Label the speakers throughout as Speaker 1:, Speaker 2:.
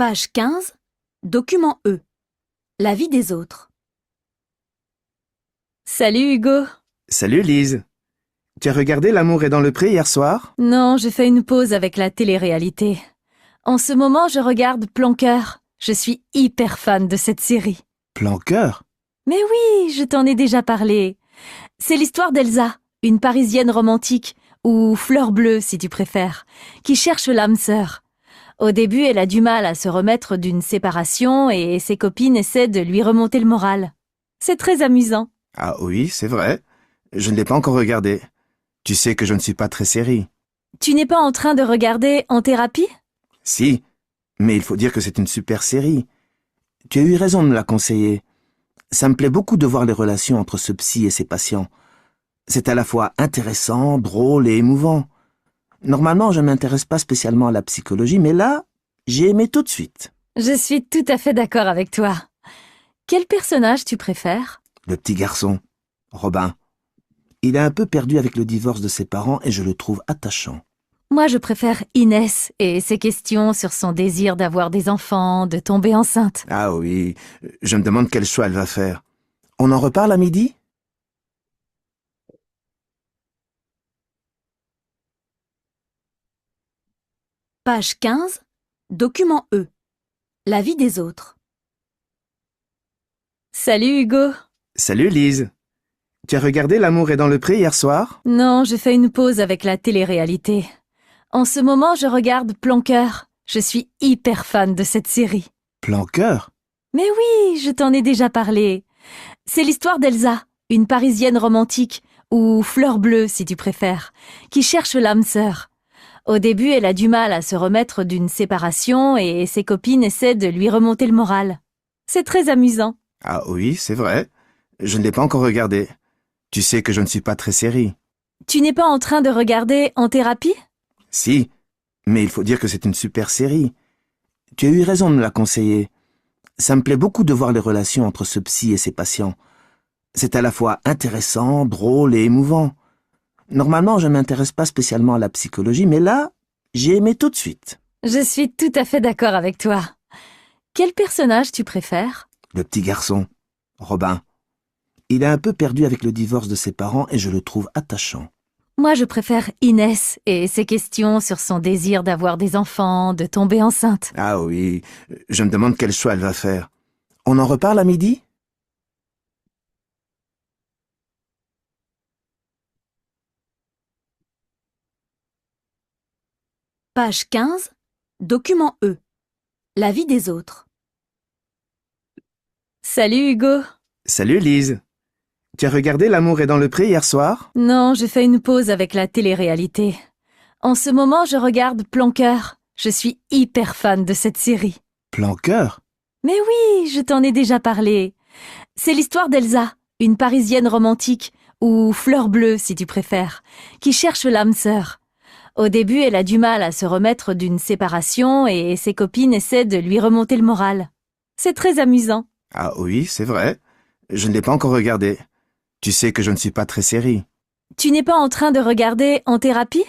Speaker 1: Page 15, document E. La vie des autres. Salut Hugo.
Speaker 2: Salut Lise. Tu as regardé L'amour est dans le pré hier soir?
Speaker 1: Non, j'ai fait une pause avec la télé-réalité. En ce moment, je regarde Plan-Cœur. Je suis hyper fan de cette série.
Speaker 2: Plan-Cœur?
Speaker 1: Mais oui, je t'en ai déjà parlé. C'est l'histoire d'Elsa, une Parisienne romantique, ou fleur bleue si tu préfères, qui cherche l'âme sœur. Au début, elle a du mal à se remettre d'une séparation et ses copines essaient de lui remonter le moral. C'est très amusant.
Speaker 2: Ah oui, c'est vrai. Je ne l'ai pas encore regardé. Tu sais que je ne suis pas très série.
Speaker 1: Tu n'es pas en train de regarder En thérapie?
Speaker 2: Si, mais il faut dire que c'est une super série. Tu as eu raison de me la conseiller. Ça me plaît beaucoup de voir les relations entre ce psy et ses patients. C'est à la fois intéressant, drôle et émouvant. Normalement, je ne m'intéresse pas spécialement à la psychologie, mais là, j'ai aimé tout de suite.
Speaker 1: Je suis tout à fait d'accord avec toi. Quel personnage tu préfères?
Speaker 2: Le petit garçon, Robin. Il est un peu perdu avec le divorce de ses parents et je le trouve attachant.
Speaker 1: Moi, je préfère Inès et ses questions sur son désir d'avoir des enfants, de tomber enceinte.
Speaker 2: Ah oui, je me demande quel choix elle va faire. On en reparle à midi?
Speaker 1: Page 15, document E. La vie des autres. Salut Hugo.
Speaker 2: Salut Lise. Tu as regardé L'amour est dans le pré hier soir?
Speaker 1: Non, j'ai fait une pause avec la télé-réalité. En ce moment, je regarde Plan-Cœur. Je suis hyper fan de cette série.
Speaker 2: Plan-Cœur?
Speaker 1: Mais oui, je t'en ai déjà parlé. C'est l'histoire d'Elsa, une Parisienne romantique, ou fleur bleue si tu préfères, qui cherche l'âme sœur. Au début, elle a du mal à se remettre d'une séparation et ses copines essaient de lui remonter le moral. C'est très amusant.
Speaker 2: Ah oui, c'est vrai. Je ne l'ai pas encore regardé. Tu sais que je ne suis pas très série.
Speaker 1: Tu n'es pas en train de regarder En thérapie?
Speaker 2: Si, mais il faut dire que c'est une super série. Tu as eu raison de me la conseiller. Ça me plaît beaucoup de voir les relations entre ce psy et ses patients. C'est à la fois intéressant, drôle et émouvant. Normalement, je ne m'intéresse pas spécialement à la psychologie, mais là, j'ai aimé tout de suite.
Speaker 1: Je suis tout à fait d'accord avec toi. Quel personnage tu préfères?
Speaker 2: Le petit garçon, Robin. Il est un peu perdu avec le divorce de ses parents et je le trouve attachant.
Speaker 1: Moi, je préfère Inès et ses questions sur son désir d'avoir des enfants, de tomber enceinte.
Speaker 2: Ah oui, je me demande quel choix elle va faire. On en reparle à midi?
Speaker 1: Page 15, document E. La vie des autres. Salut Hugo.
Speaker 2: Salut Lise. Tu as regardé L'amour est dans le pré hier soir?
Speaker 1: Non, j'ai fait une pause avec la télé-réalité. En ce moment, je regarde Plan-Cœur. Je suis hyper fan de cette série.
Speaker 2: Plan-Cœur?
Speaker 1: Mais oui, je t'en ai déjà parlé. C'est l'histoire d'Elsa, une Parisienne romantique, ou fleur bleue si tu préfères, qui cherche l'âme sœur. Au début, elle a du mal à se remettre d'une séparation et ses copines essaient de lui remonter le moral. C'est très amusant.
Speaker 2: Ah oui, c'est vrai. Je ne l'ai pas encore regardé. Tu sais que je ne suis pas très série.
Speaker 1: Tu n'es pas en train de regarder En thérapie?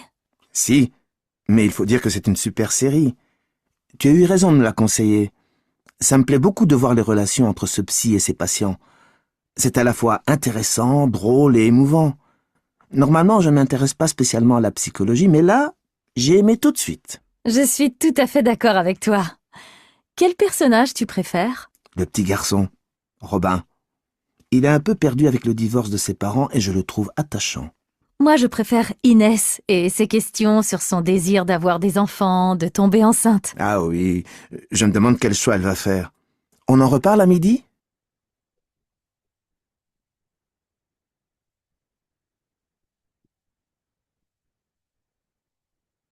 Speaker 2: Si, mais il faut dire que c'est une super série. Tu as eu raison de me la conseiller. Ça me plaît beaucoup de voir les relations entre ce psy et ses patients. C'est à la fois intéressant, drôle et émouvant. Normalement, je ne m'intéresse pas spécialement à la psychologie, mais là, j'ai aimé tout de suite.
Speaker 1: Je suis tout à fait d'accord avec toi. Quel personnage tu préfères?
Speaker 2: Le petit garçon, Robin. Il est un peu perdu avec le divorce de ses parents et je le trouve attachant.
Speaker 1: Moi, je préfère Inès et ses questions sur son désir d'avoir des enfants, de tomber enceinte.
Speaker 2: Ah oui, je me demande quel choix elle va faire. On en reparle à midi?